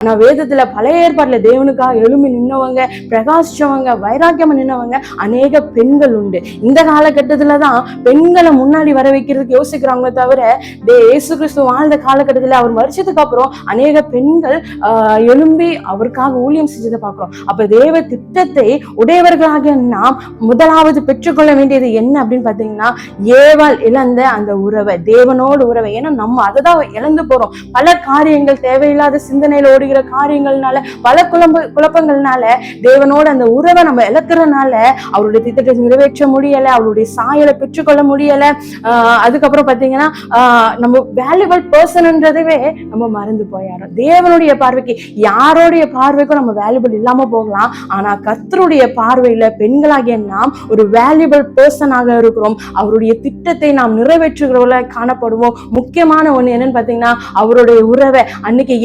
ஆனா வேதத்துல பழைய ஏற்பாட்டுல தேவனுக்காக எழும்பி நின்னவங்க, பிரகாசிச்சவங்க, வைராக்கியமா நின்னவங்க அநேக பெண்கள் உண்டு. இந்த காலகட்டத்துலதான் பெண்களை முன்னாடி வர வைக்கிறதுக்கு யோசிக்கிறாங்களே தவிர, இயேசு கிறிஸ்து வாழ்ந்த காலகட்டத்துல அவர் மரிச்சதுக்கு அப்புறம் அநேக பெண்கள் எழும்பி அவருக்காக ஊழியம் செஞ்சதை பார்க்கிறோம். அப்ப தேவ திட்டத்தை உடையவர்களாக நாம் முதலாவது பெற்றுக்கொள்ள வேண்டியது என்ன அப்படின்னு பாத்தீங்கன்னா, ஏவாள் இழந்த அந்த உறவை, தேவனோடு உறவை. ஏன்னா நம்ம அதை தான் இழந்து போறோம். பல காரியங்கள், தேவையில்லாத சிந்தனையில ஓடுகிற காரியங்கள்னால, பல குழப்பங்கள்னால தேவனோட அந்த உறவை நம்ம இழக்கிறதுனால அவருடைய திட்டத்தை நிறைவேற்ற முடியல, அவருடைய சாயலை பெற்றுக்கொள்ள முடியல. அதுக்கப்புறம் பாத்தீங்கன்னா நம்ம வேல்யூபிள் பர்சன்ன்றதவே நம்ம மறந்து போயிடும். தேவனுடைய பார்வைக்கு, யாரோடைய பார்வைக்கும் நம்ம வேல்யூபிள் இல்லாம போகலாம். ஆனா கர்த்தருடைய பார்வையில பெண்களாகிய நாம் ஒரு வேல்யூபிள் பர்சனாக இருக்கிறோம். அவருடைய திட்டத்தை நாம் நிறைவேற்றுகிறவர்களாக காணப்படுவோம். முக்கியமான ஒண்ணு என்னன்னு பாத்தீங்கன்னா, அவருடைய உறவை அன்னைக்கு